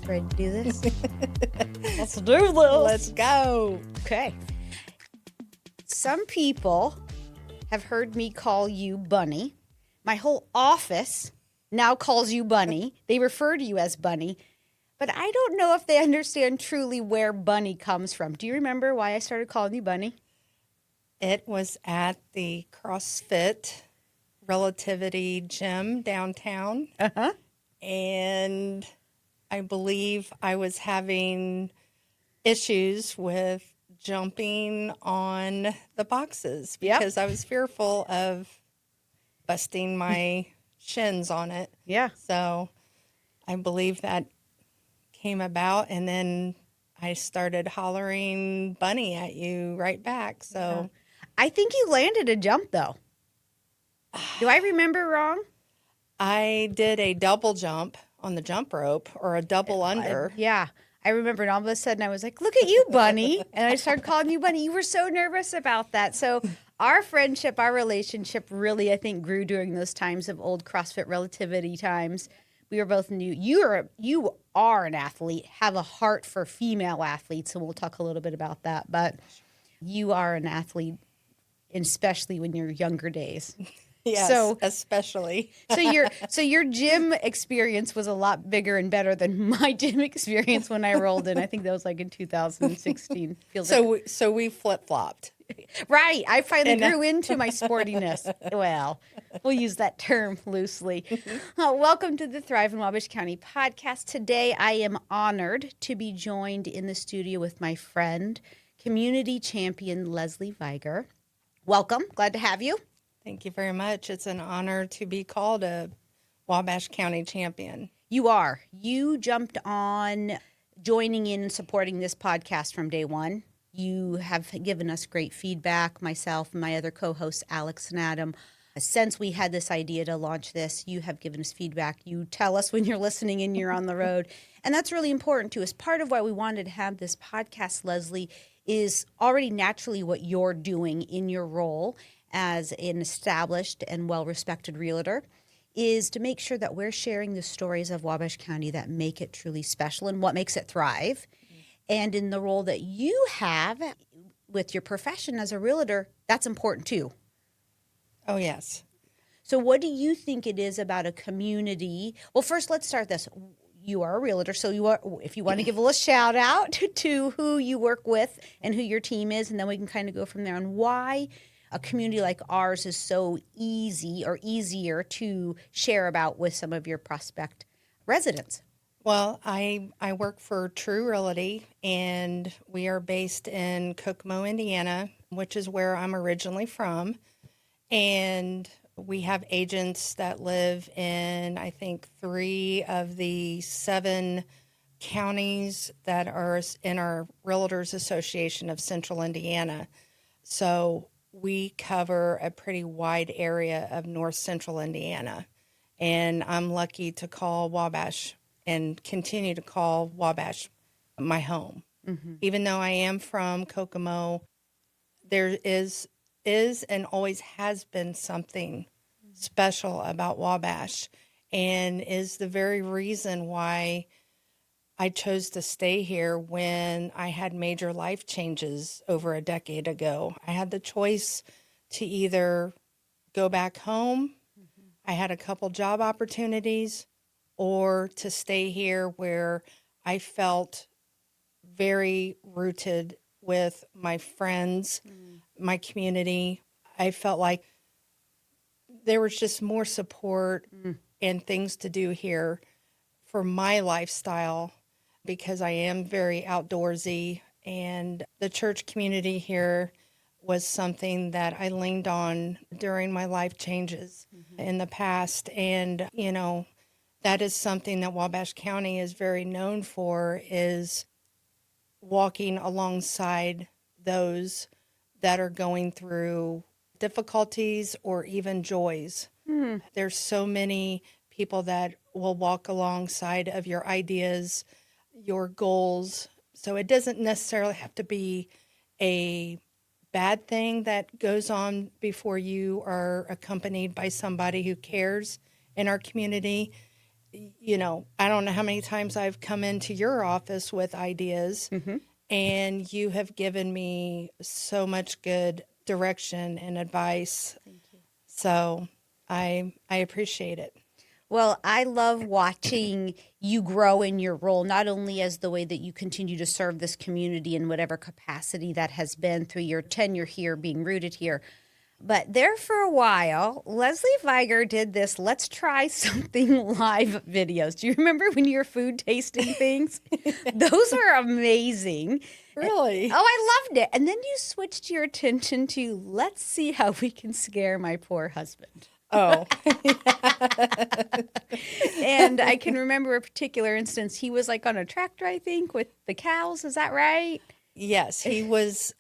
Ready to do this? Let's do this. Let's go. Okay. Some people have heard me call you Bunny. My whole office now calls you Bunny. They refer to you as Bunny. But I don't know if they understand truly where Bunny comes from. Do you remember why I started calling you Bunny? It was at the CrossFit Relativity Gym downtown. Uh-huh. And I believe I was having issues with jumping on the boxes because I was fearful of busting my shins on it. Yeah. So I believe that came about, and then I started hollering Bunny at you right back. So I think you landed a jump, though. Do I remember wrong? I did a double jump on the jump rope, or a double under. Yeah. I remember, and all of a sudden I was like, look at you, Bunny. And I started calling you Bunny. You were so nervous about that. So our friendship, our relationship really, I think, grew during those times of old CrossFit Relativity times. We were both new. You are an athlete, have a heart for female athletes, and we'll talk a little bit about that. But you are an athlete, especially when you're younger days. Yes, especially. So your gym experience was a lot bigger and better than my gym experience when I rolled in. I think that was like in 2016. So we flip-flopped. Right. I finally grew into my sportiness. Well, we'll use that term loosely. Welcome to the Thrive in Wabash County podcast. Today, I am honored to be joined in the studio with my friend, community champion Lesley Vigar. Welcome. Glad to have you. Thank you very much. It's an honor to be called a Wabash County champion. You are. You jumped on joining in and supporting this podcast from day one. You have given us great feedback, myself and my other co-hosts, Alex and Adam. Since we had this idea to launch this, you have given us feedback. You tell us when you're listening and you're on the road. And that's really important too. As part of why we wanted to have this podcast, Lesley, is already naturally what you're doing in your role as an established and well-respected realtor, is to make sure that we're sharing the stories of Wabash County that make it truly special and what makes it thrive. And in the role that you have with your profession as a realtor, that's important too. Oh, yes. So what do you think it is about a community? Well, first, let's start this. You are a realtor, so you are, if you want to give a little shout out to who you work with and who your team is, and then we can kind of go from there on why a community like ours is so easy or easier to share about with some of your prospect residents. Well, I work for True Realty, and we are based in Kokomo, Indiana, which is where I'm originally from. And we have agents that live in, I think, 3 of the 7 counties that are in our Realtors Association of Central Indiana. So we cover a pretty wide area of north central Indiana. And I'm lucky to call Wabash and continue to call Wabash my home. Mm-hmm. Even though I am from Kokomo, there is and always has been something special about Wabash, and is the very reason why I chose to stay here when I had major life changes over a decade ago. I had the choice to either go back home, I had a couple job opportunities, or to stay here where I felt very rooted with my friends, my community. I felt like there was just more support and things to do here for my lifestyle, because I am very outdoorsy, and the church community here was something that I leaned on during my life changes in the past. And, you know, that is something that Wabash County is very known for, is walking alongside those that are going through difficulties or even joys. There's so many people that will walk alongside of your ideas, your goals. So it doesn't necessarily have to be a bad thing that goes on before you are accompanied by somebody who cares in our community. I don't know how many times I've come into your office with ideas, and you have given me so much good direction and advice. Thank you. So I appreciate it. Well, I love watching you grow in your role, not only as the way that you continue to serve this community in whatever capacity that has been through your tenure here, being rooted here, but there for a while, Lesley Vigar did this "let's try something" live videos. Do you remember when you were food tasting things? Those were amazing. Really? Oh, I loved it. And then you switched your attention to "let's see how we can scare my poor husband." Oh, And I can remember a particular instance. He was like on a tractor, I think, with the cows. Is that right? yes, he was.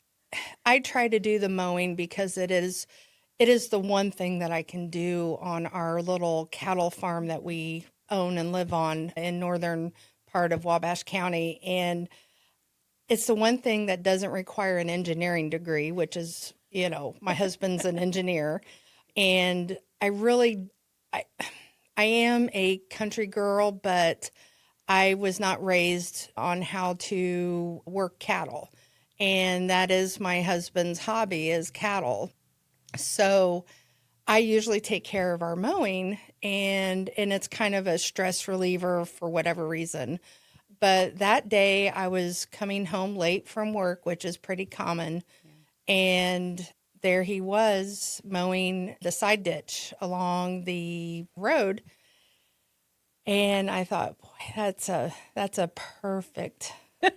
I try to do the mowing because it is the one thing that I can do on our little cattle farm that we own and live on in northern part of Wabash County. And it's the one thing that doesn't require an engineering degree, which is, my husband's an engineer. And I am a country girl, but I was not raised on how to work cattle. And that is my husband's hobby, is cattle. So I usually take care of our mowing, and it's kind of a stress reliever for whatever reason. But that day I was coming home late from work, which is pretty common. And there he was mowing the side ditch along the road. And I thought, boy, that's a perfect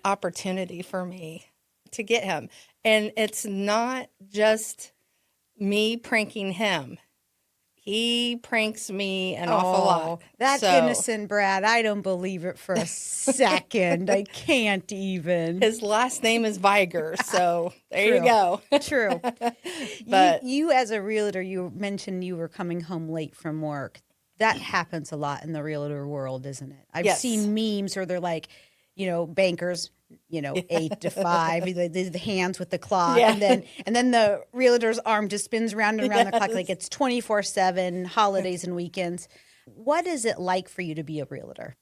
opportunity for me to get him. And it's not just me pranking him. He pranks me an awful lot. That So, innocent Brad, I don't believe it for a second. I can't even. his last name is Vigar, so there True. you go. True. But you as a realtor, you mentioned you were coming home late from work. That happens a lot in the realtor world, isn't it? I've Yes. seen memes where they're like, bankers, 8 to 5, the hands with the clock, Yeah. and then the realtor's arm just spins round and round the clock like Yes. it's 24/7, holidays and weekends. What is it like for you to be a realtor?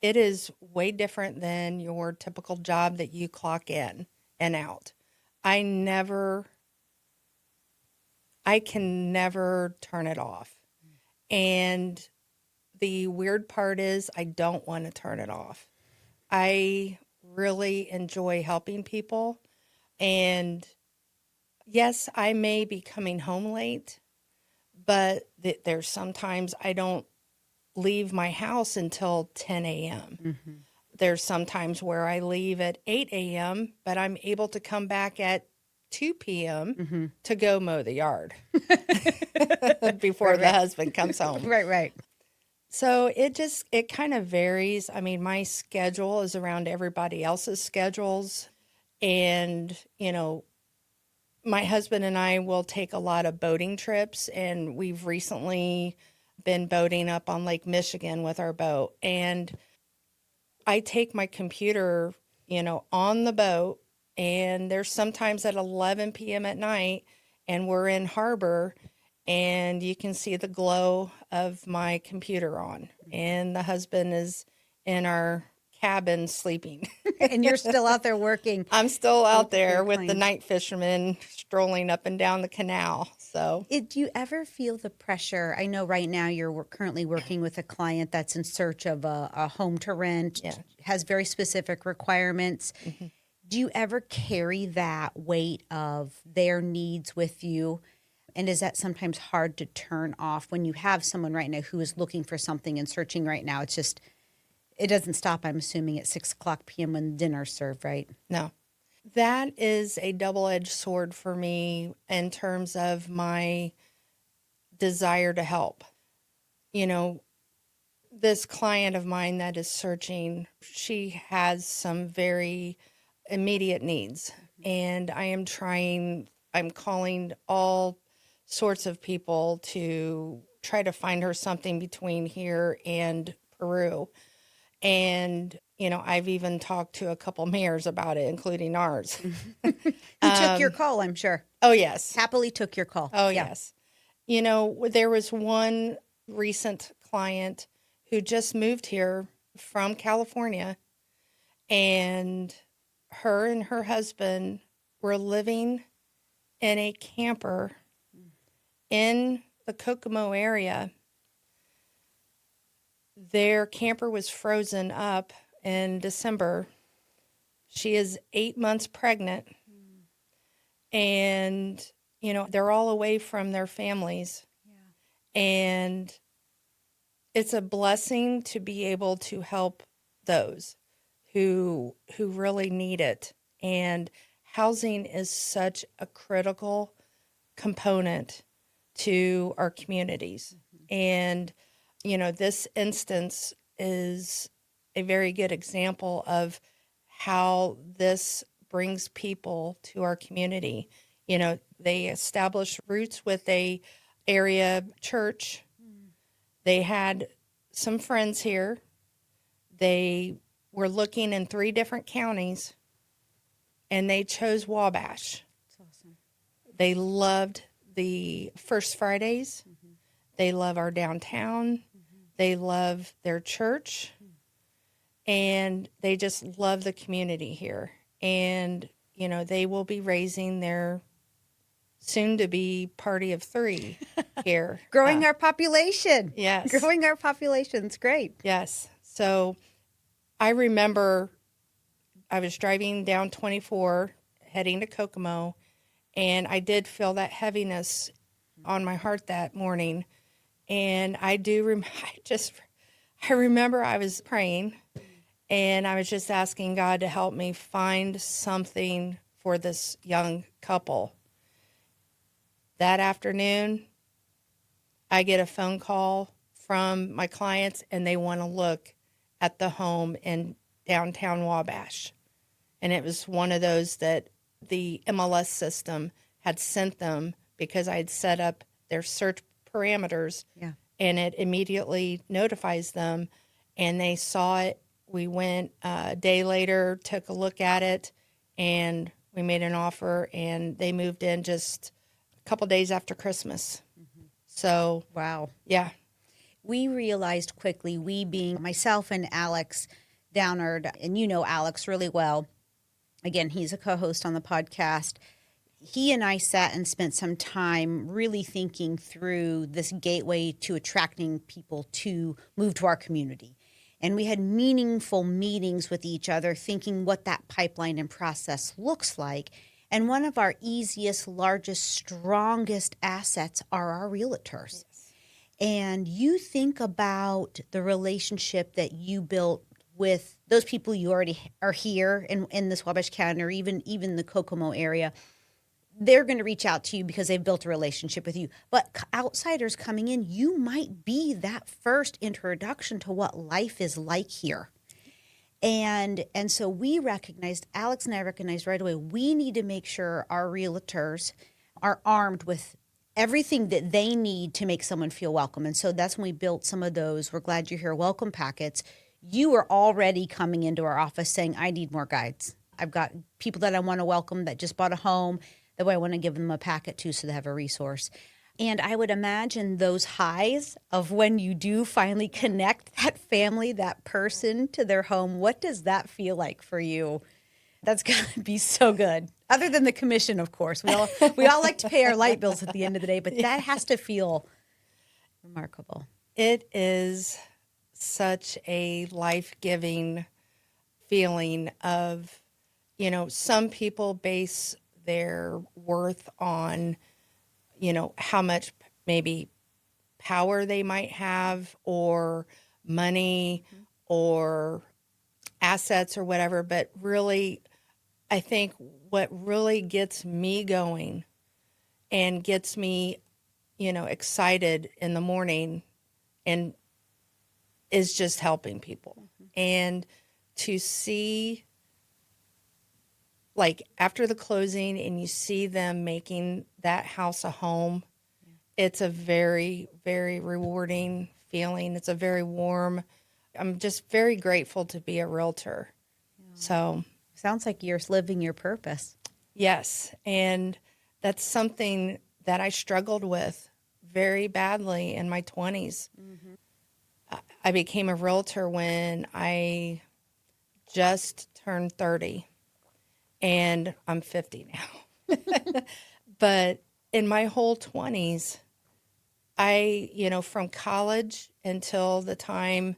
it is way different than your typical job that you clock in and out. I can never turn it off. And the weird part is I don't want to turn it off. I really enjoy helping people. And yes, I may be coming home late, but there's sometimes I don't leave my house until 10 a.m. There's sometimes where I leave at 8 a.m., but I'm able to come back at 2 p.m. to go mow the yard before the husband comes home. Right. So it kind of varies. I mean, my schedule is around everybody else's schedules. And, my husband and I will take a lot of boating trips, and we've recently been boating up on Lake Michigan with our boat. And I take my computer, on the boat, and there's sometimes at 11 p.m. at night, and we're in harbor, and you can see the glow of my computer on, and the husband is in our cabin sleeping. And you're still out there working. I'm still out With there your with the clients. night fishermen strolling up and down the canal. So Do you ever feel the pressure? I know right now you're currently working with a client that's in search of a home to rent, Yeah. has very specific requirements. Do you ever carry that weight of their needs with you? And is that sometimes hard to turn off when you have someone right now who is looking for something and searching right now? It's just, it doesn't stop, I'm assuming, at 6:00 p.m. when dinner's served, right? no, that is a double-edged sword for me in terms of my desire to help. This client of mine that is searching, she has some very immediate needs. And I'm calling all sorts of people to try to find her something between here and Peru. And, I've even talked to a couple mayors about it, including ours. Who took your call, I'm sure. Oh, yes. Happily took your call. Oh, Yeah. yes. There was one recent client who just moved here from California, and her husband were living in a camper in the Kokomo area. Their camper was frozen up in December. She is 8 months pregnant, and, they're all away from their families. Yeah. And it's a blessing to be able to help those who really need it. And housing is such a critical component to our communities. Mm-hmm. And, this instance is a very good example of how this brings people to our community. They established roots with a area church. They had some friends here. They were looking in 3 different counties, and they chose Wabash. That's awesome. They loved the First Fridays. Mm-hmm. They love our downtown. Mm-hmm. They love their church. Mm-hmm. And they just love the community here. And, they will be raising their soon-to-be party of 3 here. Growing our population. Yes. Growing our population. It's great. Yes. So I remember I was driving down 24 heading to Kokomo, and I did feel that heaviness on my heart that morning. And I remember I was praying, and I was just asking God to help me find something for this young couple. That afternoon, I get a phone call from my clients, and they want to look at the home in downtown Wabash. And it was one of those that the MLS system had sent them because I had set up their search parameters. Yeah. And it immediately notifies them. And they saw it. We went a day later, took a look at it, and we made an offer, and they moved in just a couple days after Christmas. Mm-hmm. So, wow. Yeah. We realized quickly, we being myself and Alex Downard, and you know Alex really well. Again, he's a co-host on the podcast. He and I sat and spent some time really thinking through this gateway to attracting people to move to our community. And we had meaningful meetings with each other, thinking what that pipeline and process looks like. And one of our easiest, largest, strongest assets are our realtors. Yes. And you think about the relationship that you built with those people you already are here in this Wabash County, or even the Kokomo area. They're going to reach out to you because they've built a relationship with you. But outsiders coming in, you might be that first introduction to what life is like here. And so we recognized, Alex and I recognized right away, we need to make sure our realtors are armed with everything that they need to make someone feel welcome. And so that's when we built some of those "We're glad you're here" welcome packets. You were already coming into our office saying, I need more guides. I've got people that I want to welcome that just bought a home, that way I want to give them a packet too so they have a resource. And I would imagine those highs of when you do finally connect that family, that person to their home, what does that feel like for you? That's going to be so good. Other than the commission, of course. We all like to pay our light bills at the end of the day, but that has to feel remarkable. It is such a life-giving feeling of, some people base their worth on, how much maybe power they might have, or money, mm-hmm. or assets or whatever. But really, I think what really gets me going and gets me, excited in the morning and is just helping people. Mm-hmm. And to see, like, after the closing and you see them making that house a home, it's a very, very rewarding feeling. It's a very warm, I'm just very grateful to be a realtor. Yeah. So sounds like you're living your purpose. Yes. And that's something that I struggled with very badly in my 20s. Mm-hmm. I became a realtor when I just turned 30, and I'm 50 now. But in my whole 20s, from college until the time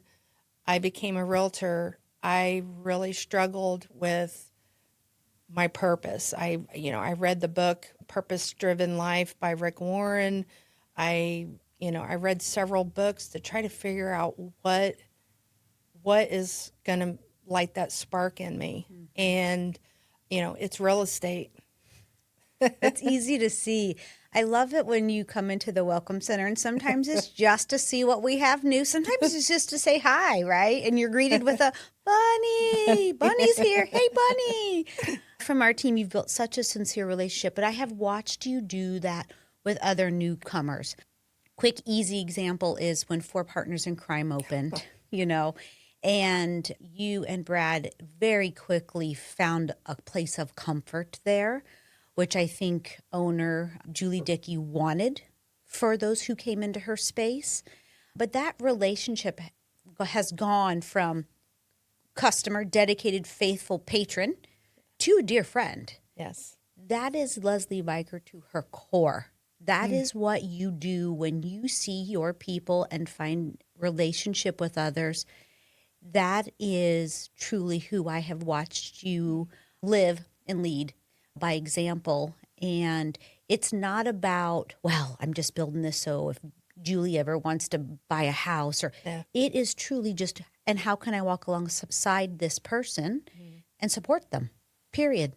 I became a realtor, I really struggled with my purpose. I read the book Purpose Driven Life by Rick Warren. I read several books to try to figure out what is going to light that spark in me. And, it's real estate. It's easy to see. I love it when you come into the Welcome Center, and sometimes it's just to see what we have new. Sometimes it's just to say hi, right? And you're greeted with a Bunny. Bunny's here. Hey, Bunny. From our team, you've built such a sincere relationship, but I have watched you do that with other newcomers. Quick, easy example is when Four Partners in Crime opened, and you and Brad very quickly found a place of comfort there, which I think owner Julie Dickey wanted for those who came into her space. But that relationship has gone from customer, dedicated, faithful patron to a dear friend. Yes. That is Lesley Vigar to her core. That is what you do when you see your people and find relationship with others. That is truly who I have watched you live and lead by example. And it's not about, well, I'm just building this so if Julie ever wants to buy a house, or it is truly just, and how can I walk alongside this person and support them, period.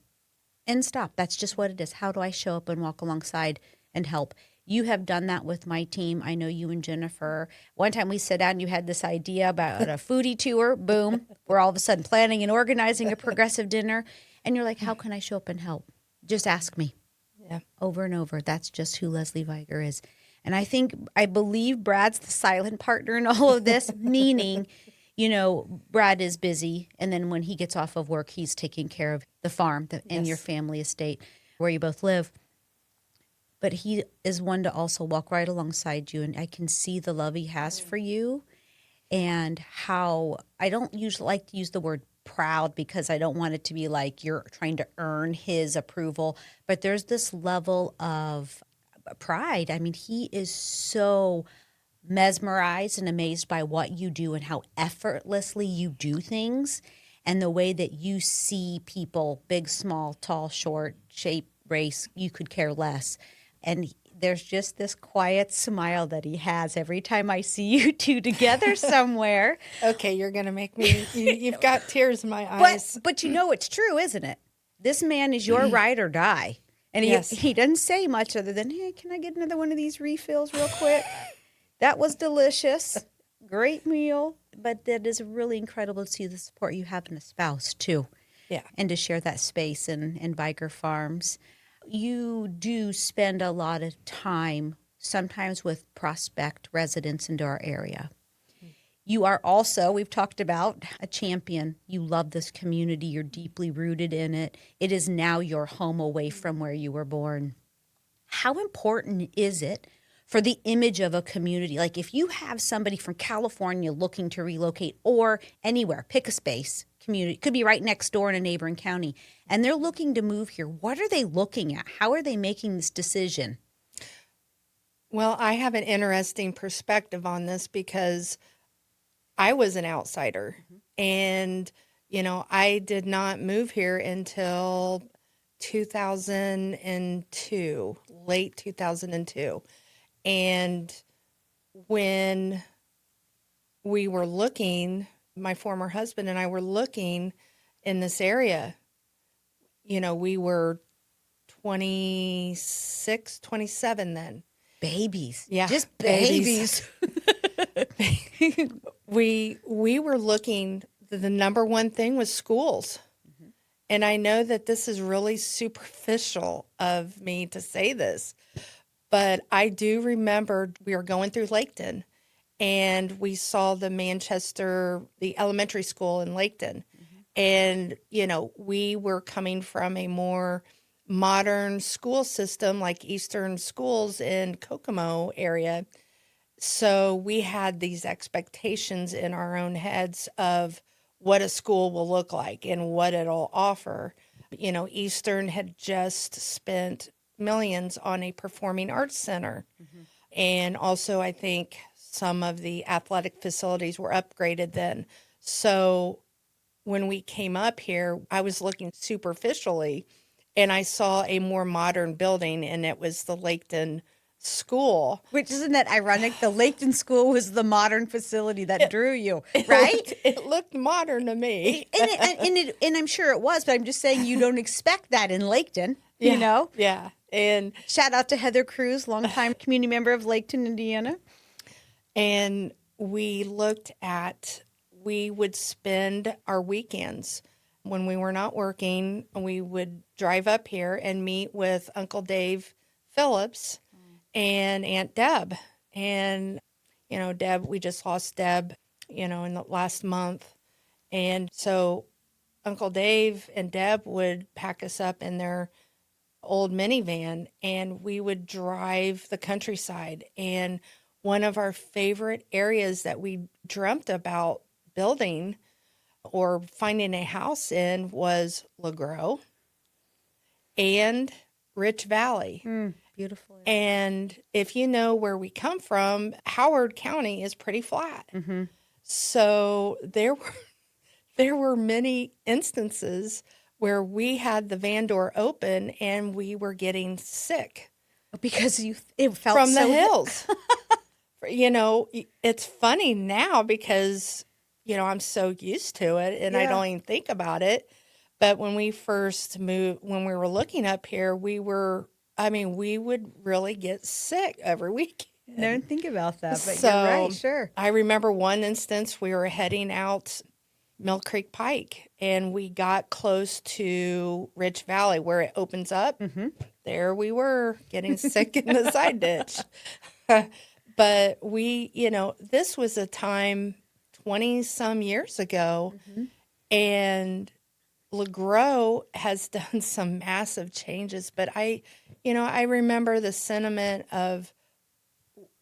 And stop. That's just what it is. How do I show up and walk alongside and help? You have done that with my team. I know you and Jennifer. One time we sat down and you had this idea about a foodie tour. Boom. We're all of a sudden planning and organizing a progressive dinner. And you're like, how can I show up and help? Just ask me. Yeah. Over and over. That's just who Lesley Vigar is. And I believe Brad's the silent partner in all of this, meaning, Brad is busy. And then when he gets off of work, he's taking care of the farm and your family estate where you both live. But he is one to also walk right alongside you. And I can see the love he has for you, and how I don't usually like to use the word proud because I don't want it to be like you're trying to earn his approval. But there's this level of pride. I mean, he is so mesmerized and amazed by what you do and how effortlessly you do things, and the way that you see people, big, small, tall, short, shape, race, you could care less. And there's just this quiet smile that he has every time I see you two together somewhere. Okay, you're going to make me, you've got tears in my eyes. But it's true, isn't it? This man is your ride or die. And he doesn't say much other than, hey, can I get another one of these refills real quick? That was delicious. Great meal. But that is really incredible to see the support you have in a spouse, too. Yeah. And to share that space in Vigar Farms. You do spend a lot of time, sometimes with prospect residents into our area. You are also, we've talked about, a champion. You love this community. You're deeply rooted in it. It is now your home away from where you were born. How important is it for the image of a community? Like if you have somebody from California looking to relocate, or anywhere, pick a space, community, could be right next door in a neighboring county, and they're looking to move here, what are they looking at? How are they making this decision? Well, I have an interesting perspective on this because I was an outsider, and, I did not move here until 2002, late 2002. And when we were looking, my former husband and I were looking in this area, we were 26, 27 then. Babies. Yeah. Just babies. We were looking, the number one thing was schools. And I know that this is really superficial of me to say this, but I do remember we were going through Laketon, and we saw the elementary school in Laketon. And, we were coming from a more modern school system like Eastern schools in Kokomo area. So we had these expectations in our own heads of what a school will look like and what it'll offer. You know, Eastern had just spent millions on a performing arts center. And also, I think some of the athletic facilities were upgraded then. So when we came up here, I was looking superficially and I saw a more modern building, and it was the Laketon School. Which, isn't that ironic? The Laketon School was the modern facility that drew you, right? It looked modern to me. And I'm sure it was, but I'm just saying you don't expect that in Laketon, you know? Yeah. And Shout out to Heather Cruz, longtime community member of Laketon, Indiana. And we would spend our weekends when we were not working. We would drive up here and meet with Uncle Dave Phillips and Aunt Deb. And, you know, we just lost Deb, you know, in the last month. And so Uncle Dave and Deb would pack us up in their old minivan and we would drive the countryside. And one of our favorite areas that we dreamt about building or finding a house in was LaGrow and Rich Valley. Beautiful. And if you know where we come from, Howard County is pretty flat. So there were many instances where we had the van door open and we were getting sick Because it felt from so the hills. You know, it's funny now because, you know, I'm so used to it and I Yeah. don't even think about it. But when we first moved, when we were looking up here, we would really get sick every week. Don't think about that, but So you're right, sure. I remember one instance we were heading out Mill Creek Pike and we got close to Rich Valley where it opens up. There we were getting sick in the side ditch. But we, you know, this was a time 20 some years ago and LaGrow has done some massive changes. But I remember the sentiment of,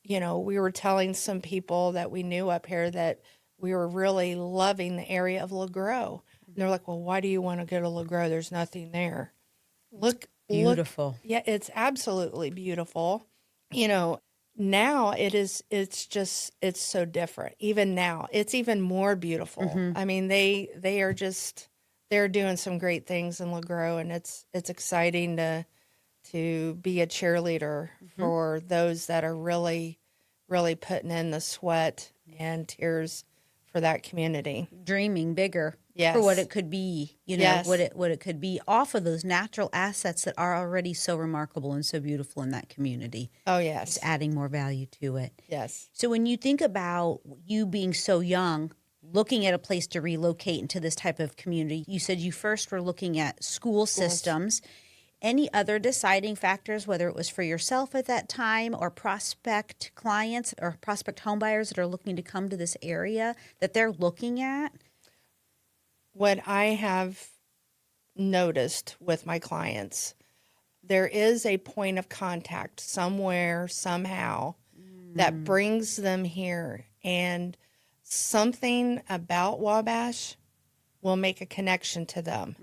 you know, we were telling some people that we knew up here that we were really loving the area of LaGrow. And they're like, well, why do you want to go to LaGrow? There's nothing there. Look. Beautiful. Yeah, it's absolutely beautiful. You know, now it's so different. Even now, it's even more beautiful. I mean, they're doing some great things in LaGrow, and it's exciting to be a cheerleader for those that are really, really putting in the sweat and tears for that community. Dreaming bigger Yes. for what it could be, you know, Yes. what it could be off of those natural assets that are already so remarkable and so beautiful in that community. Oh, yes. Just adding more value to it. Yes. So when you think about you being so young, looking at a place to relocate into this type of community, you said you first were looking at school systems. Any other deciding factors, whether it was for yourself at that time or prospect clients or prospect homebuyers that are looking to come to this area that they're looking at? What I have noticed with my clients, there is a point of contact somewhere, somehow, that brings them here. And something about Wabash will make a connection to them.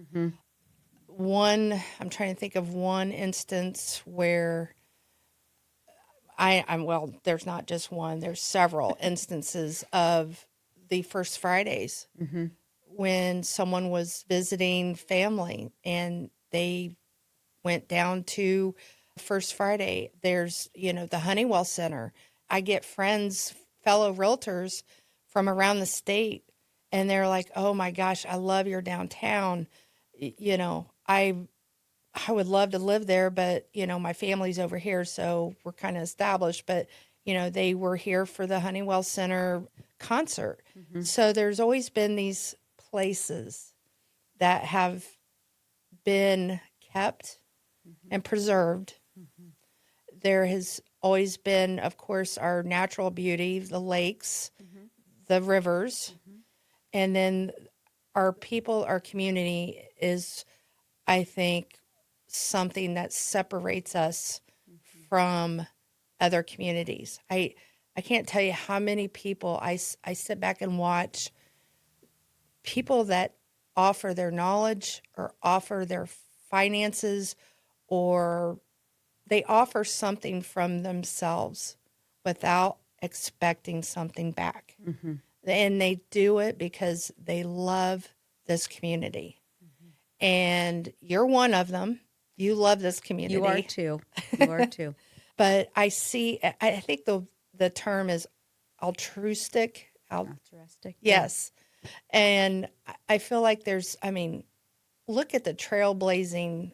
I'm trying to think of one instance where there's not just one, there's several instances of the First Fridays when someone was visiting family and they went down to First Friday. There's, you know, the Honeywell Center. I get friends, fellow realtors from around the state, and they're like, oh my gosh, I love your downtown. You know, I would love to live there, but, you know, my family's over here, so we're kind of established. But, you know, they were here for the Honeywell Center concert. So there's always been these places that have been kept and preserved. There has always been, of course, our natural beauty, the lakes, the rivers, and then our people, our community is, I think, something that separates us from other communities. I can't tell you how many people I sit back and watch, people that offer their knowledge or offer their finances, or they offer something from themselves without expecting something back. Mm-hmm. And they do it because they love this community. Mm-hmm. And you're one of them. You love this community. You are too. You are too. But I think the term is altruistic. Altruistic. Yes. And I feel like look at the trailblazing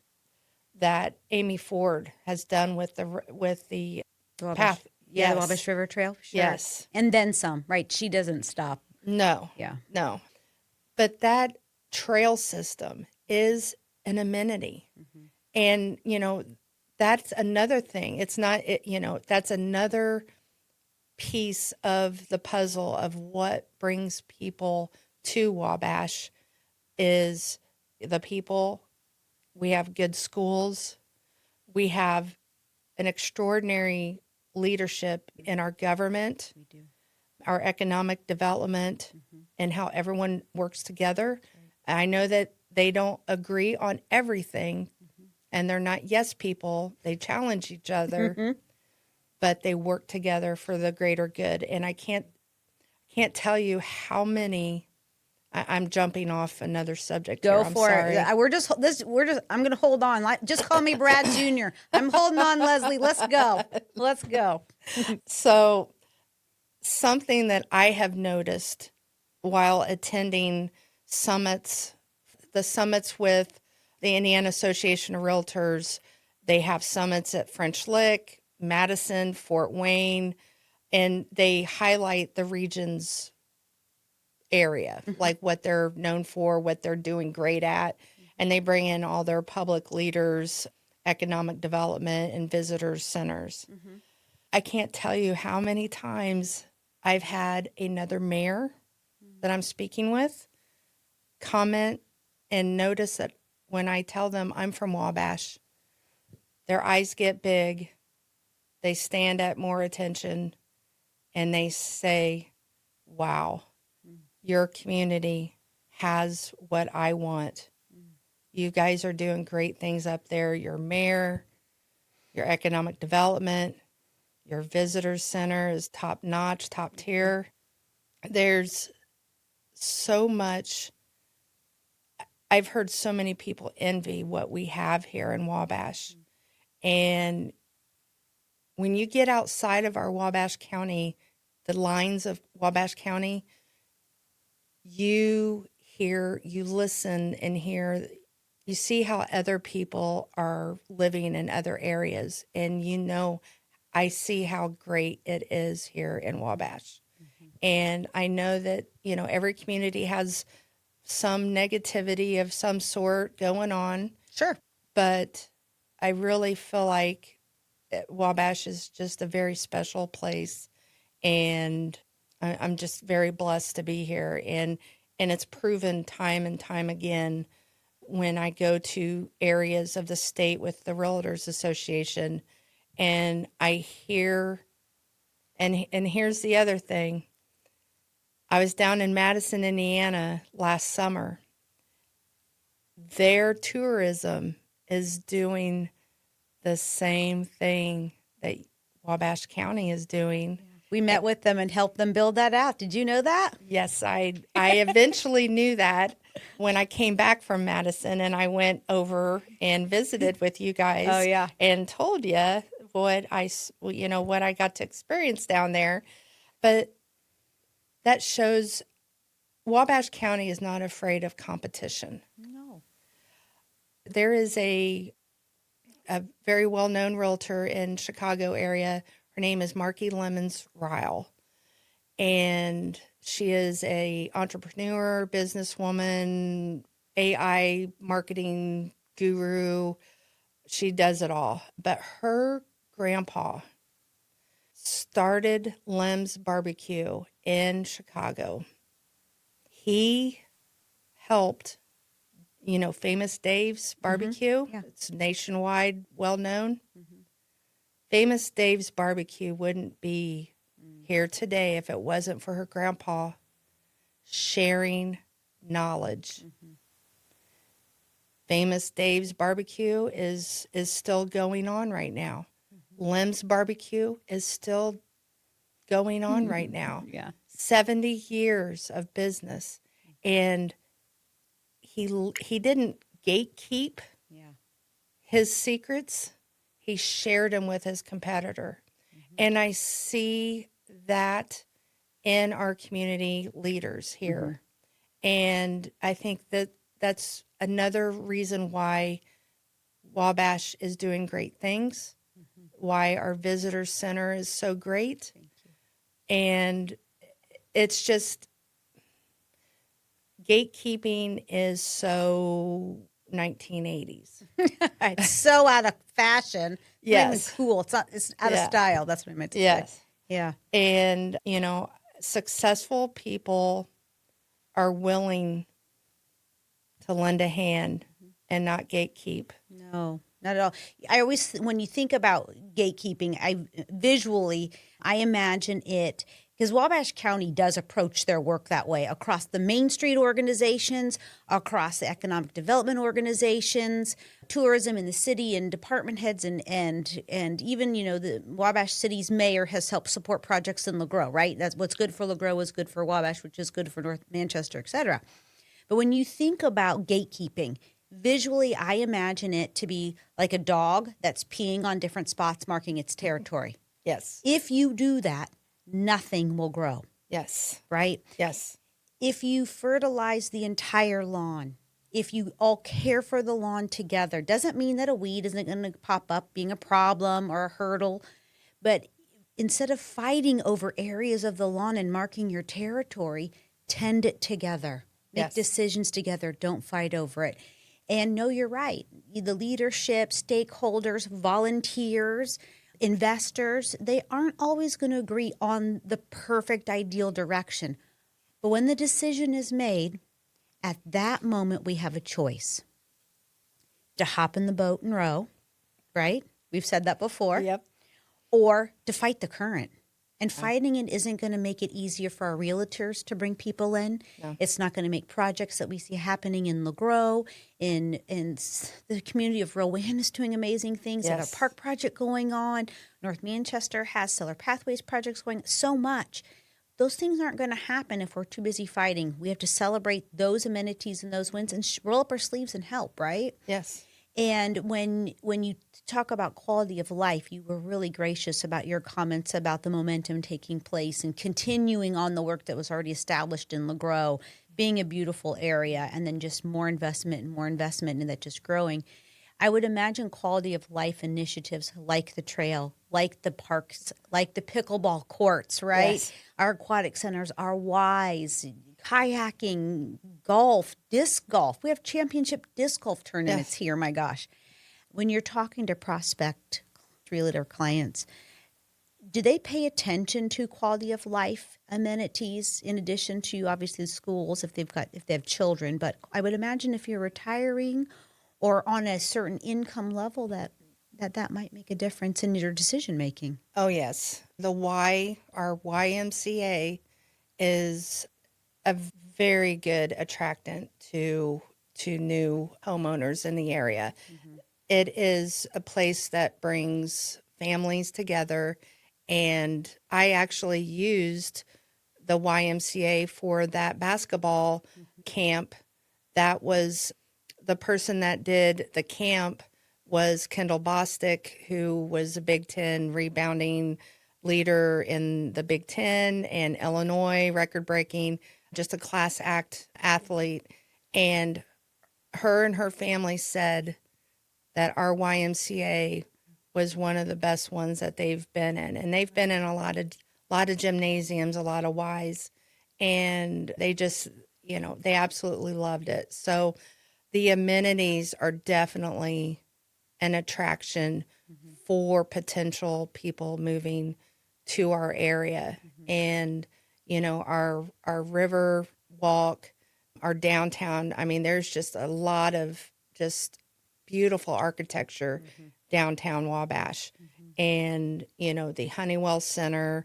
that Amy Ford has done with the Wabash, path. Yeah, Yes. the Wabash River Trail. Sure. Yes. And then some, right? She doesn't stop. No. Yeah. No. But that trail system is an amenity. Mm-hmm. And, that's another thing. That's another piece of the puzzle of what brings people to Wabash is the people. We have good schools. We have an extraordinary leadership in our government, We do. our economic development, and how everyone works together. I know that they don't agree on everything, and they're not yes people. They challenge each other, but they work together for the greater good. And I can't tell you how many. I'm jumping off another subject. Go here. I'm for sorry. it. I'm going to hold on. Just call me Brad Jr. I'm holding on, Lesley. Let's go. Let's go. So, something that I have noticed while attending summits, the summits with the Indiana Association of Realtors, they have summits at French Lick, Madison, Fort Wayne, and they highlight the region's area, like what they're known for, what they're doing great at. And they bring in all their public leaders, economic development, and visitors centers. Mm-hmm. I can't tell you how many times I've had another mayor that I'm speaking with comment and notice that when I tell them I'm from Wabash, their eyes get big, they stand at more attention, and they say, wow, your community has what I want. You guys are doing great things up there. Your mayor, your economic development, your visitors center is top notch, top tier. There's so much. I've heard so many people envy what we have here in Wabash. And when you get outside of our Wabash County, the lines of Wabash County, you listen and hear, you see how other people are living in other areas. And I see how great it is here in Wabash. Mm-hmm. And I know that, every community has some negativity of some sort going on. Sure. But I really feel like Wabash is just a very special place. And I'm just very blessed to be here. And it's proven time and time again when I go to areas of the state with the Realtors Association and I hear, and here's the other thing. I was down in Madison, Indiana last summer. Their tourism is doing the same thing that Wabash County is doing. We met with them and helped them build that out. Did you know that? Yes, I eventually knew that when I came back from Madison and I went over and visited with you guys. Oh, yeah. And told you what I got to experience down there. But that shows Wabash County is not afraid of competition. No. There is a very well-known realtor in Chicago area. Her name is Marky Lemons Ryle. And she is a entrepreneur, businesswoman, AI marketing guru. She does it all. But her grandpa started Lem's Barbecue in Chicago. He helped, Famous Dave's Barbecue. Mm-hmm. Yeah. It's nationwide, well known. Mm-hmm. Famous Dave's Barbecue wouldn't be here today if it wasn't for her grandpa sharing knowledge. Famous Dave's Barbecue is still going on right now. Lem's Barbecue is still going on right now. Yeah. 70 years of business. And he didn't gatekeep Yeah. his secrets. He shared them with his competitor. And I see that in our community leaders here. And I think that that's another reason why Wabash is doing great things, why our visitor center is so great. Thank you. And it's just, gatekeeping is so 1980s. It's so out of fashion. It's not even Yes. cool. It's not. It's out of Yeah. style. That's what I meant to say. Yes. Yeah. And, successful people are willing to lend a hand and not gatekeep. No, not at all. I always, when you think about gatekeeping, I imagine it, because Wabash County does approach their work that way across the Main Street organizations, across the economic development organizations, tourism in the city, and department heads, and even the Wabash City's mayor has helped support projects in LaGrow. Right, that's what's good for LaGrow is good for Wabash, which is good for North Manchester, etc. But when you think about gatekeeping, visually, I imagine it to be like a dog that's peeing on different spots, marking its territory. Yes. If you do that, nothing will grow, Yes. right? Yes. If you fertilize the entire lawn, if you all care for the lawn together, doesn't mean that a weed isn't going to pop up being a problem or a hurdle, but instead of fighting over areas of the lawn and marking your territory, tend it together. Make Yes. decisions together. Don't fight over it. And no, you're right. The leadership, stakeholders, volunteers, investors, they aren't always going to agree on the perfect ideal direction. But when the decision is made, at that moment we have a choice to hop in the boat and row, right? We've said that before. Yep. Or to fight the current. And fighting it isn't going to make it easier for our realtors to bring people in. No. It's not going to make projects that we see happening in LaGrow, in the community of Rowan is doing amazing things. They have Yes. a park project going on. North Manchester has Stellar Pathways projects going, so much. Those things aren't going to happen if we're too busy fighting. We have to celebrate those amenities and those wins and roll up our sleeves and help, right? Yes. And when you talk about quality of life, you were really gracious about your comments about the momentum taking place and continuing on the work that was already established in LaGrow, being a beautiful area, and then just more investment and that just growing. I would imagine quality of life initiatives like the trail, like the parks, like the pickleball courts, right? Yes. Our aquatic centers, our Ys, kayaking, golf, disc golf. We have championship disc golf tournaments here, my gosh. When you're talking to prospect realtor clients, do they pay attention to quality of life amenities in addition to obviously the schools if they have children? But I would imagine if you're retiring or on a certain income level that might make a difference in your decision making. Oh, yes. Our YMCA is a very good attractant to new homeowners in the area. It is a place that brings families together, and I actually used the YMCA for that basketball camp. That was the person that did the camp was Kendall Bostic, who was a Big Ten rebounding leader in the Big Ten and Illinois, record-breaking, just a class act athlete. And her family said that our YMCA was one of the best ones that they've been in. And they've been in a lot of gymnasiums, a lot of Ys, and they just, they absolutely loved it. So the amenities are definitely an attraction for potential people moving to our area. And, our river walk, our downtown, I mean, there's just a lot of just beautiful architecture downtown Wabash. And, the Honeywell Center,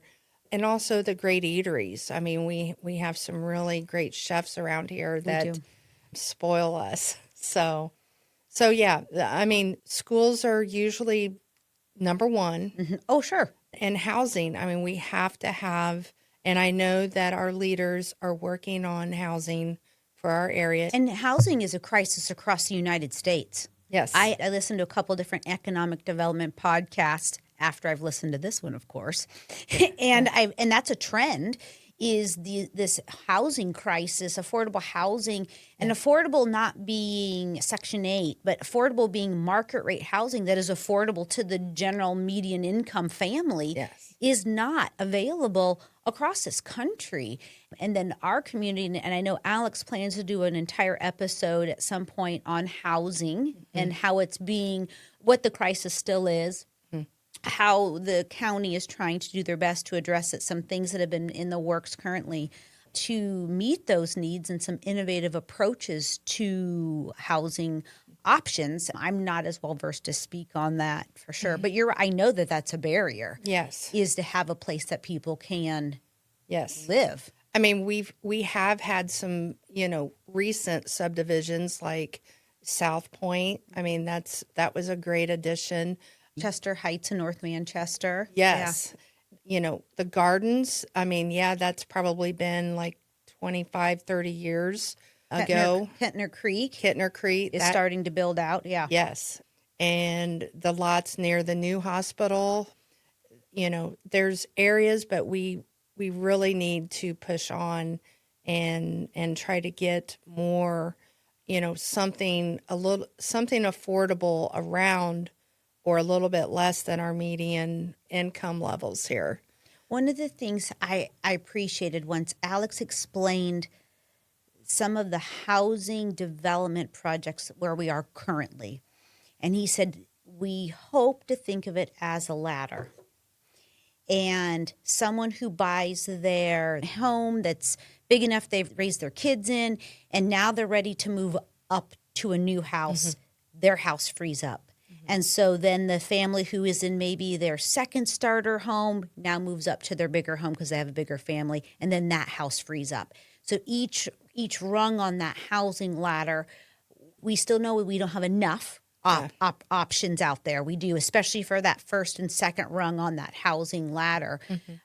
and also the great eateries. I mean, we have some really great chefs around here that do. spoil us. So yeah, I mean, schools are usually number one, Oh, sure. and housing. I mean, we have to have, and I know that our leaders are working on housing for our area. And housing is a crisis across the United States. Yes. I listened to a couple different economic development podcasts after I've listened to this one, of course, and that's a trend. Is this housing crisis, affordable housing, and affordable not being Section 8, but affordable being market rate housing that is affordable to the general median income family Yes. is not available across this country. And then our community, and I know Alex plans to do an entire episode at some point on housing and how it's being, what the crisis still is, how the county is trying to do their best to address it, some things that have been in the works currently to meet those needs and some innovative approaches to housing options. I'm not as well versed to speak on that for sure, but I know that that's a barrier. Yes. Is to have a place that people can Yes. live. I mean, we have had some, recent subdivisions like South Point. I mean, that was a great addition. Chester Heights in North Manchester. Yes. The gardens, I mean, that's probably been like 25, 30 years ago. Kettner Creek Kittner Creek is starting to build out. Yeah. Yes. And the lots near the new hospital, there's areas, but we really need to push on and try to get more, something affordable around or a little bit less than our median income levels here. One of the things I appreciated once Alex explained some of the housing development projects where we are currently. And he said, we hope to think of it as a ladder. And someone who buys their home that's big enough they've raised their kids in, and now they're ready to move up to a new house, their house frees up. And so then the family who is in maybe their second starter home now moves up to their bigger home because they have a bigger family, and then that house frees up. So each rung on that housing ladder, we still know we don't have enough options out there. We do, especially for that first and second rung on that housing ladder.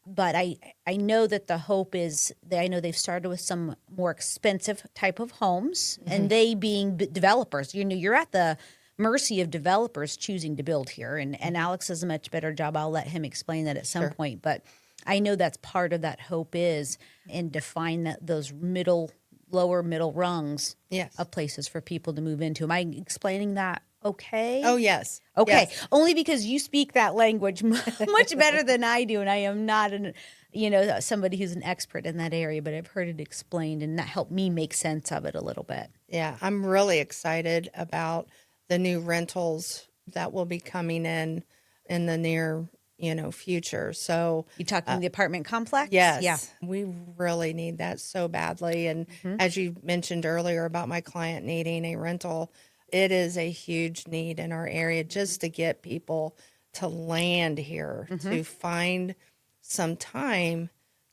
But I know that the hope is that I know they've started with some more expensive type of homes, and they being developers. You're at the mercy of developers choosing to build here. And Alex does a much better job. I'll let him explain that at some point. But I know that's part of that hope is and define those lower middle rungs of places for people to move into. Am I explaining that okay? Oh, yes. Okay. Yes. Only because you speak that language much better than I do. And I am not somebody who's an expert in that area, but I've heard it explained, and that helped me make sense of it a little bit. Yeah, I'm really excited about the new rentals that will be coming in the near, future. So You talking the apartment complex? yes, Yeah. we really need that so badly. And as you mentioned earlier about my client needing a rental, it is a huge need in our area just to get people to land here, to find some time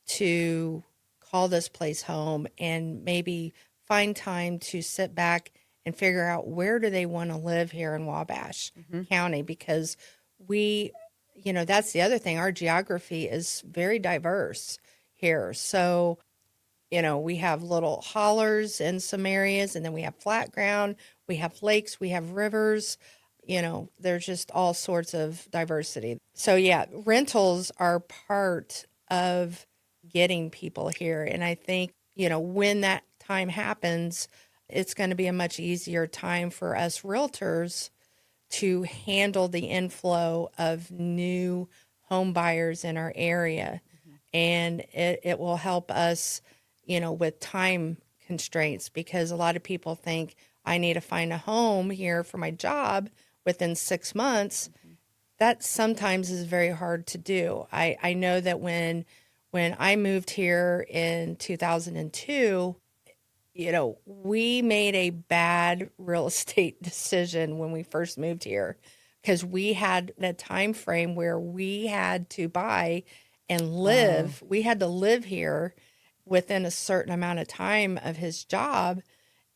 to call this place home and maybe find time to sit back and figure out where do they want to live here in Wabash County, because that's the other thing. Our geography is very diverse here. So, we have little hollers in some areas, and then we have flat ground, we have lakes, we have rivers, there's just all sorts of diversity. So yeah, rentals are part of getting people here. And I think, when that time happens, it's going to be a much easier time for us realtors to handle the inflow of new home buyers in our area. And it will help us, with time constraints, because a lot of people think I need to find a home here for my job within 6 months. That sometimes is very hard to do. I know that when I moved here in 2002, we made a bad real estate decision when we first moved here, because we had a time frame where we had to buy and live. We had to live here within a certain amount of time of his job.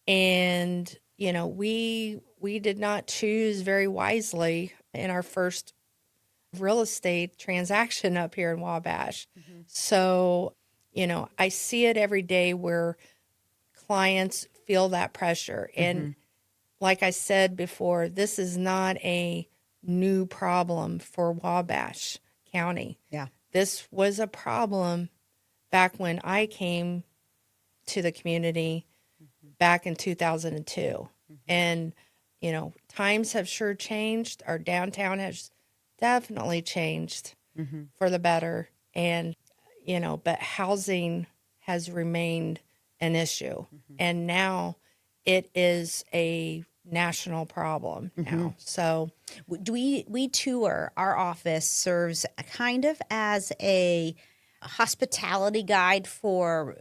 And, we did not choose very wisely in our first real estate transaction up here in Wabash. So, I see it every day where clients feel that pressure. And like I said before, this is not a new problem for Wabash County. Yeah. This was a problem back when I came to the community back in 2002. And, times have sure changed. Our downtown has definitely changed for the better. And, but housing has remained an issue. And now it is a national problem now. So We tour, our office serves kind of as a hospitality guide for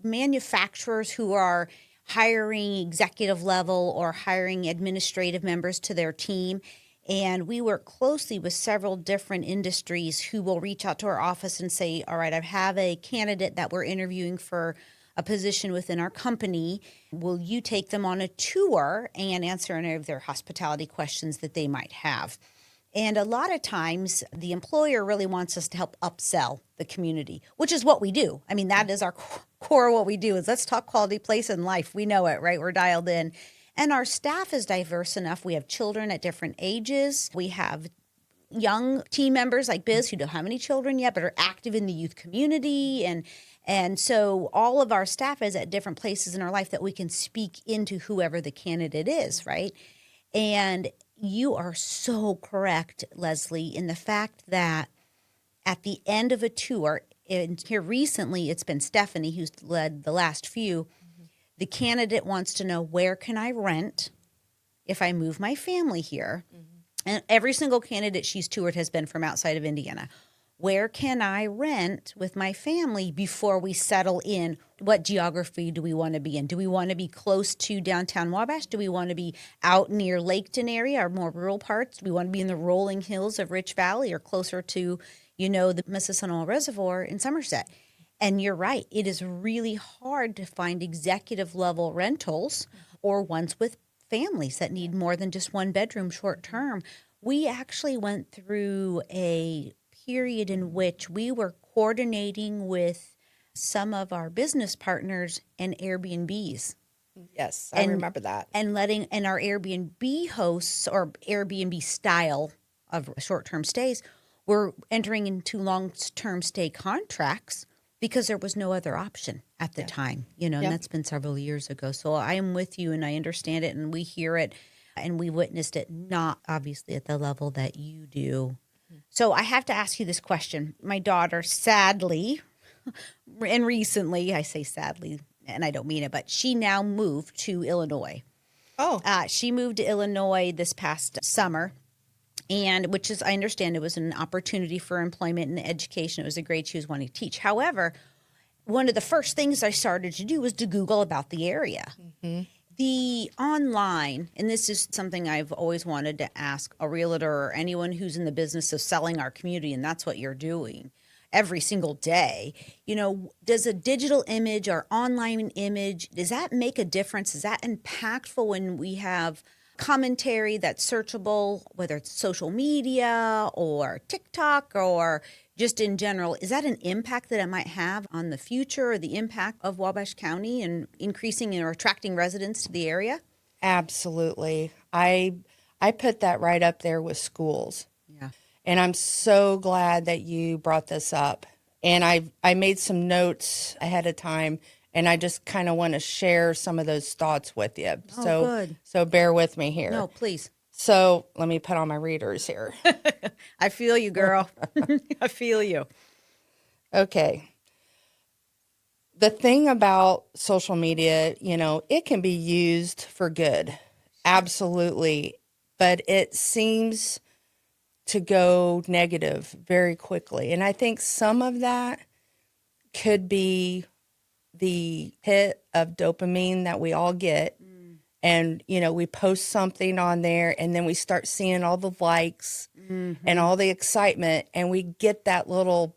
manufacturers who are hiring executive level or hiring administrative members to their team. And we work closely with several different industries who will reach out to our office and say, all right, I have a candidate that we're interviewing for a position within our company. Will you take them on a tour and answer any of their hospitality questions that they might have? And a lot of times the employer really wants us to help upsell the community, which is what we do. I mean, that is our core of what we do is let's talk quality place in life. We know it, right? We're dialed in. And our staff is diverse enough. We have children at different ages. We have young team members like Biz who don't have any children yet, but are active in the youth community. And so all of our staff is at different places in our life that we can speak into whoever the candidate is, right? And you are so correct, Lesley, in the fact that at the end of a tour, and here recently it's been Stephanie who's led the last few, the candidate wants to know, where can I rent if I move my family here? And every single candidate she's toured has been from outside of Indiana. Where can I rent with my family before we settle in? What geography do we want to be in? Do we want to be close to downtown Wabash? Do we want to be out near Laketon area or more rural parts? Do we want to be in the rolling hills of Rich Valley or closer to, the Mississauga Reservoir in Somerset? And you're right. It is really hard to find executive level rentals or ones with families that need more than just one bedroom short term. We actually went through a period in which we were coordinating with some of our business partners and Airbnbs. yes, I remember that. And our Airbnb hosts or Airbnb style of short-term stays were entering into long-term stay contracts because there was no other option at the time, and that's been several years ago. So I am with you and I understand it and we hear it and we witnessed it, not obviously at the level that you do. So I have to ask you this question. My daughter, sadly, and recently, I say sadly, and I don't mean it, but she now moved to Illinois. Oh. She moved to Illinois this past summer, and which is, I understand it was an opportunity for employment and education. It was a grade she was wanting to teach. However, one of the first things I started to do was to Google about the area. The online, and this is something I've always wanted to ask a realtor or anyone who's in the business of selling our community, and that's what you're doing every single day. Does a digital image or online image, does that make a difference? Is that impactful when we have commentary that's searchable, whether it's social media or TikTok or just in general? Is that an impact that it might have on the future or the impact of Wabash County and increasing or attracting residents to the area? Absolutely. I put that right up there with schools. Yeah. And I'm so glad that you brought this up. And I made some notes ahead of time, and I just kind of want to share some of those thoughts with you. Oh, good. So bear with me here. No, please. So let me put on my readers here. I feel you, girl. I feel you. Okay. The thing about social media, it can be used for good. Absolutely. But it seems to go negative very quickly. And I think some of that could be the hit of dopamine that we all get. And, we post something on there and then we start seeing all the likes and all the excitement, and we get that little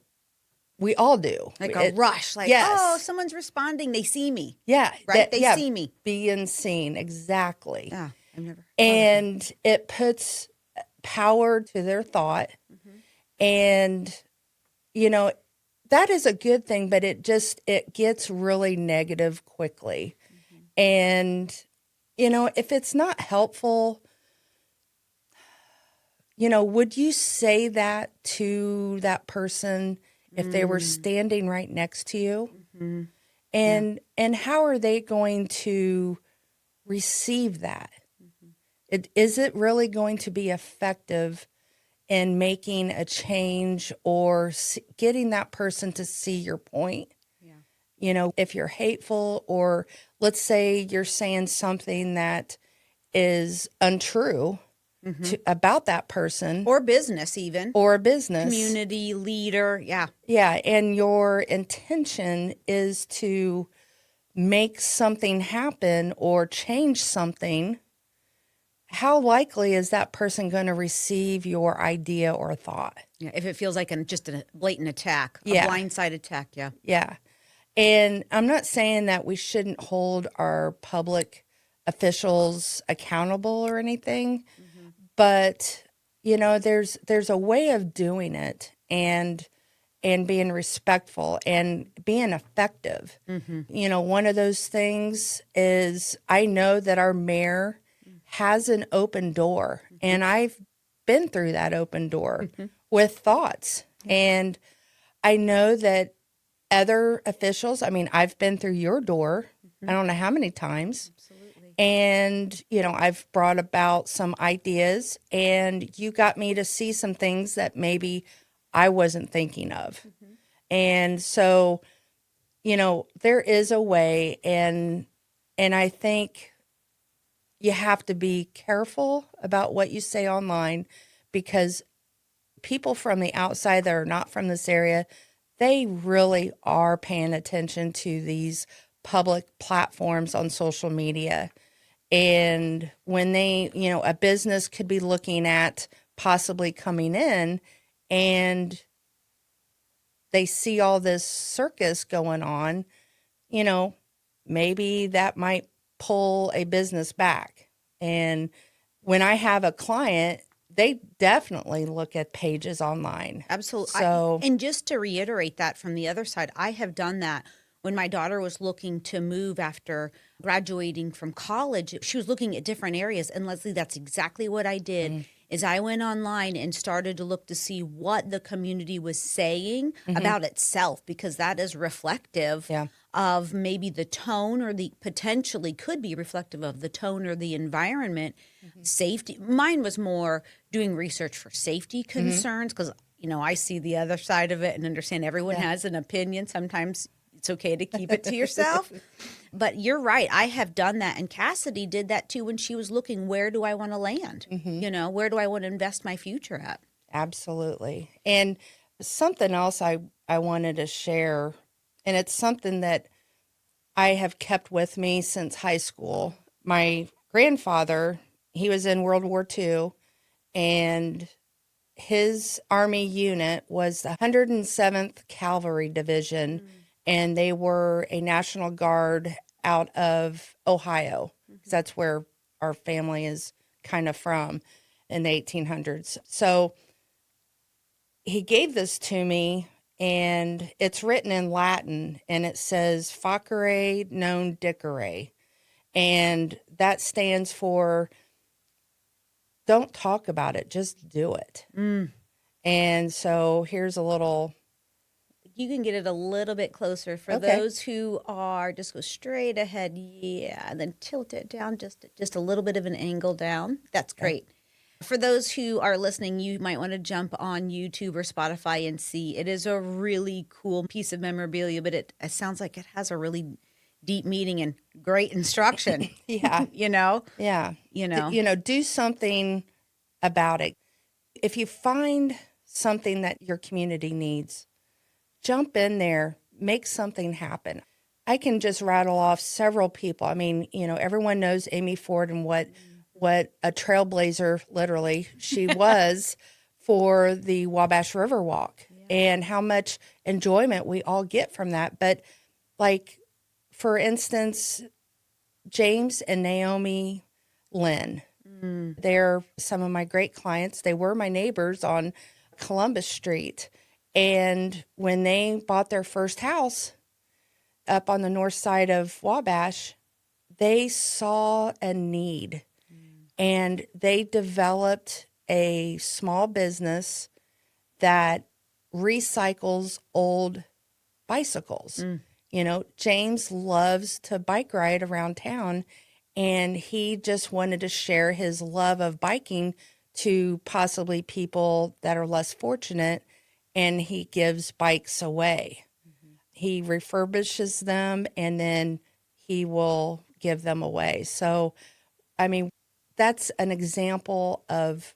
We all do. Like a rush, like, yes. oh, someone's responding. They see me. Yeah. Right? They see me. Being seen. Exactly. Yeah, I've never. And it puts power to their thought. And, that is a good thing, but it gets really negative quickly. And, if it's not helpful, would you say that to that person if they were standing right next to you? And how are they going to receive that? Is it really going to be effective in making a change or getting that person to see your point? If you're hateful, or let's say you're saying something that is untrue about that person. Or business even. Or a business. Community leader, yeah. Yeah, and your intention is to make something happen or change something. How likely is that person going to receive your idea or thought? Yeah, if it feels like just a blatant attack, a blindside attack, yeah. Yeah. And I'm not saying that we shouldn't hold our public officials accountable or anything, but there's a way of doing it and being respectful and being effective. One of those things is, I know that our mayor has an open door, and I've been through that open door with thoughts. And I know that other officials, I've been through your door, I don't know how many times. Absolutely. And, I've brought about some ideas, and you got me to see some things that maybe I wasn't thinking of. And so, there is a way, and I think you have to be careful about what you say online, because people from the outside that are not from this area, they really are paying attention to these public platforms on social media. And when they, a business could be looking at possibly coming in, and they see all this circus going on, maybe that might pull a business back. And when I have a client, they definitely look at pages online. Absolutely. So, and just to reiterate that from the other side, I have done that when my daughter was looking to move after graduating from college. She was looking at different areas. And Lesley, that's exactly what I did. Is I went online and started to look to see what the community was saying about itself, because that is reflective of maybe the tone, or the potentially could be reflective of the tone or the environment. Safety. Mine was more doing research for safety concerns, because, I see the other side of it and understand everyone has an opinion. Sometimes it's okay to keep it to yourself. But you're right. I have done that. And Cassidy did that too when she was looking, where do I want to land? Where do I want to invest my future at? Absolutely. And something else I wanted to share, and it's something that I have kept with me since high school. My grandfather, he was in World War II, and his Army unit was the 107th Cavalry Division, and they were a National Guard out of Ohio, because that's where our family is kind of from, in the 1800s. So he gave this to me, and it's written in Latin, and it says facere non dicere, and that stands for don't talk about it, just do it. And so here's a little. You can get it a little bit closer for those who are, just go straight ahead, and then tilt it down just a little bit of an angle down. That's great. For those who are listening, you might want to jump on YouTube or Spotify and see. It is a really cool piece of memorabilia, but it sounds like it has a really deep meaning and great instruction. Yeah. Yeah. Do something about it. If you find something that your community needs, jump in there, make something happen. I can just rattle off several people. Everyone knows Amy Ford and what a trailblazer, literally, she was for the Wabash River Walk. and how much enjoyment we all get from that. But like, for instance, James and Naomi Lynn, they're some of my great clients. They were my neighbors on Columbus Street. And when they bought their first house up on the north side of Wabash, they saw a need and they developed a small business that recycles old bicycles. You know, James loves to bike ride around town, and he just wanted to share his love of biking to possibly people that are less fortunate, and he gives bikes away. He refurbishes them and then he will give them away. So, I mean, that's an example of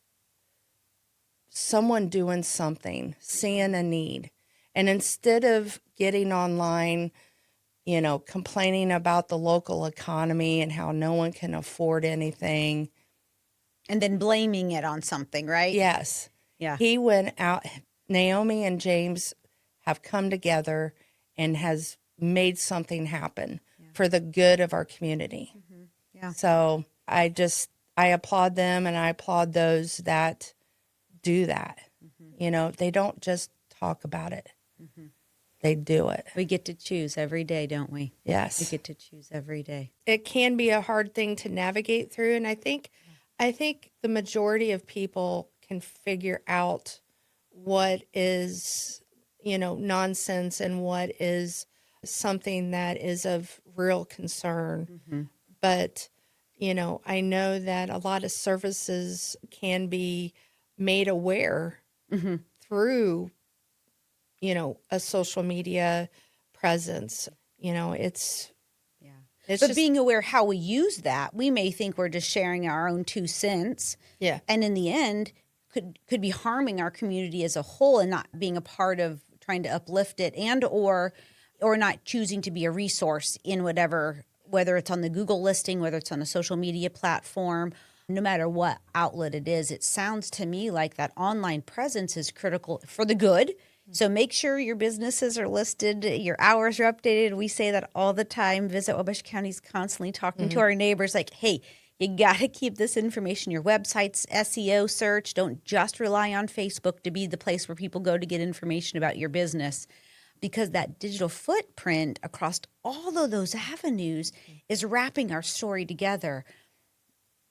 someone doing something, seeing a need. And instead of getting online, you know, complaining about the local economy and how no one can afford anything. And then blaming it on something, right? Yes. Yeah. He went out, Naomi and James have come together and has made something happen for the good of our community. Yeah. So I applaud them, and I applaud those that do that. You know, they don't just talk about it. They do it. We get to choose every day, don't we? We Yes. get to choose every day. It can be a hard thing to navigate through, and I think the majority of people can figure out what is, you know, nonsense and what is something that is of real concern. But, you know, I know that a lot of services can be made aware through, you know, a social media presence. You know, it's But just being aware how we use that, we may think we're just sharing our own 2 cents. Yeah. And in the end, could be harming our community as a whole and not being a part of trying to uplift it, and or not choosing to be a resource in whatever, whether it's on the Google listing, whether it's on a social media platform, no matter what outlet it is. It sounds to me like that online presence is critical for the good. So make sure your businesses are listed, your hours are updated. We say that all the time. Visit Wabash County is constantly talking to our neighbors like, hey, you got to keep this information, your website's SEO search. Don't just rely on Facebook to be the place where people go to get information about your business, because that digital footprint across all of those avenues is wrapping our story together.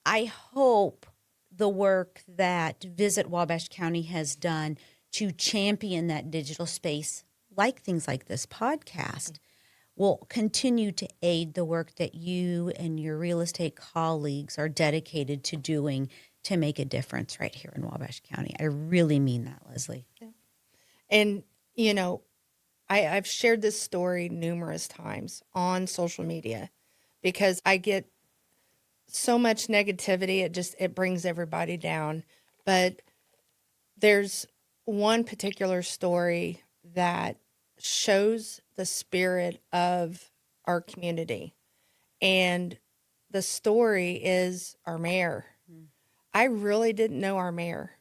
I hope the work that Visit Wabash County has done to champion that digital space, like things like this podcast, will continue to aid the work that you and your real estate colleagues are dedicated to doing to make a difference right here in Wabash County. I really mean that, Lesley. And, you know, I've shared this story numerous times on social media because I get so much negativity. It brings everybody down. But there's one particular story that shows the spirit of our community. And the story is our mayor. I really didn't know our mayor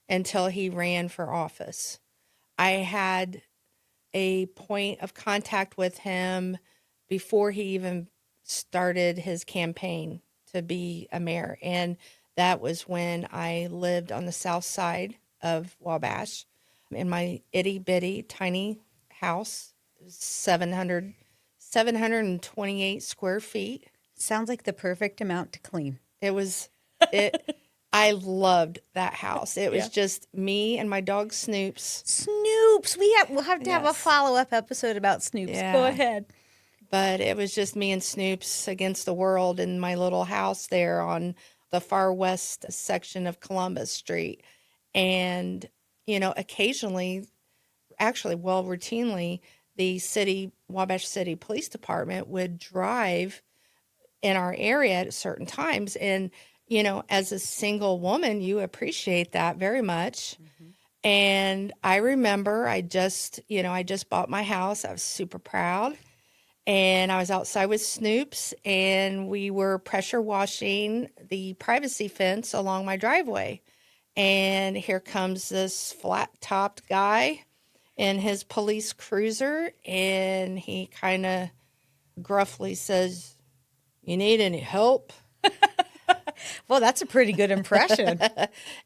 until he ran for office. I had a point of contact with him before he even started his campaign to be a mayor. And that was when I lived on the south side of Wabash in my itty bitty tiny house, 728 square feet. Sounds like the perfect amount to clean. I loved that house. It was just me and my dog Snoops. Snoops. We'll have to have a follow-up episode about Snoops. Yeah. Go ahead. But it was just me and Snoops against the world in my little house there on the far west section of Columbus Street. And, you know, occasionally, routinely, the Wabash City Police Department would drive in our area at certain times. And, you know, as a single woman, you appreciate that very much. And I remember I just bought my house. I was super proud. And I was outside with Snoops, and we were pressure washing the privacy fence along my driveway. And here comes this flat-topped guy in his police cruiser, and he kind of gruffly says, "You need any help?" Well, that's a pretty good impression.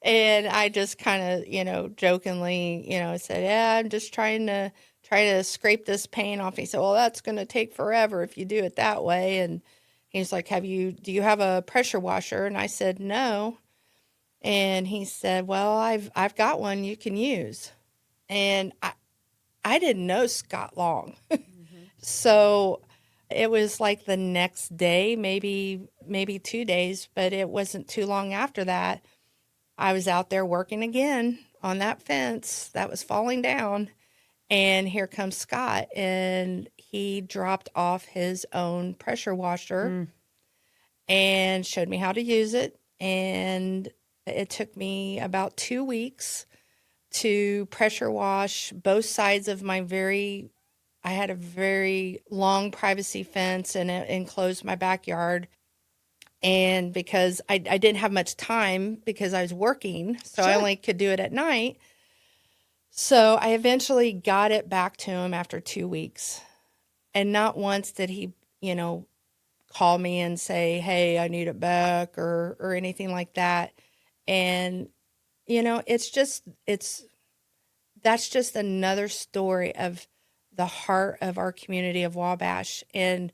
And I just kind of, jokingly, said, "Yeah, I'm just trying to scrape this paint off." He said, "Well, that's going to take forever if you do it that way." And he's like, do you have a pressure washer?" And I said, "No." And he said, "Well, I've got one you can use." And I didn't know Scott long. So it was like the next day, maybe 2 days, but it wasn't too long after that. I was out there working again on that fence that was falling down. And here comes Scott, and he dropped off his own pressure washer and showed me how to use it. And it took me about 2 weeks to pressure wash both sides of I had a very long privacy fence, and it enclosed my backyard. And because I didn't have much time because I was working, so I only could do it at night. So I eventually got it back to him after 2 weeks. And not once did he, call me and say, "Hey, I need it back," or anything like that. And, that's just another story of the heart of our community of Wabash, and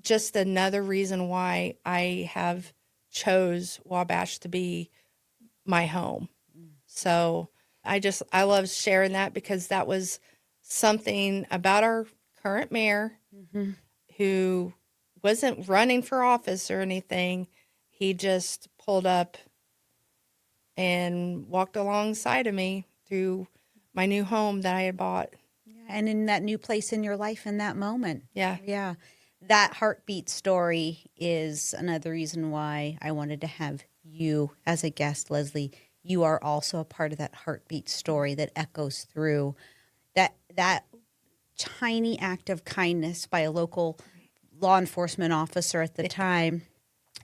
just another reason why I have chose Wabash to be my home. So I love sharing that, because that was something about our current mayor who wasn't running for office or anything. He just pulled up and walked alongside of me through my new home that I had bought. And in that new place in your life in that moment. Yeah. Yeah. That heartbeat story is another reason why I wanted to have you as a guest, Lesley. You are also a part of that heartbeat story that echoes through that tiny act of kindness by a local law enforcement officer at the time.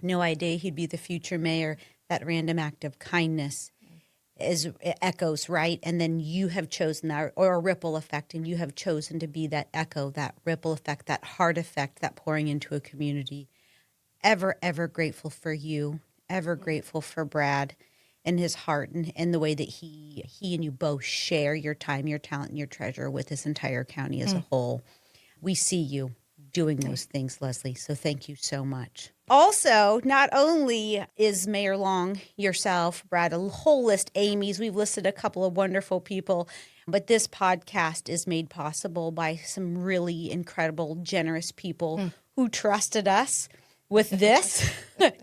No idea he'd be the future mayor. That random act of kindness echoes, right? And then you have chosen that, or a ripple effect, and you have chosen to be that echo, that ripple effect, that heart effect, that pouring into a community. Ever, ever grateful for you, ever grateful for Brad and his heart, and the way that he and you both share your time, your talent, and your treasure with this entire county as a whole. We see you doing those things, Lesley, so thank you so much. Also, not only is Mayor Long, yourself, Brad, a whole list, Amy's, we've listed a couple of wonderful people, but this podcast is made possible by some really incredible, generous people who trusted us with this,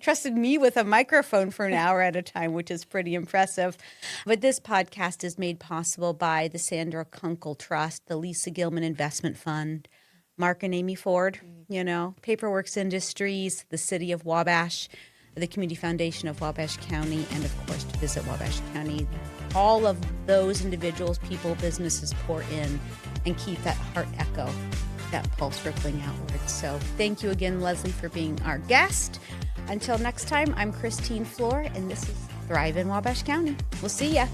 trusted me with a microphone for an hour at a time, which is pretty impressive. But this podcast is made possible by the Sandra Kunkel Trust, the Gilman Investment Fund, Mark and Amy Ford, Paperworks Industries, the City of Wabash, the Community Foundation of Wabash County, and of course to Visit Wabash County. All of those individuals, people, businesses pour in and keep that heart echo, that pulse rippling outward. So thank you again, Lesley, for being our guest. Until next time, I'm Christine Flohr, and this is Thrive in Wabash County. We'll see ya.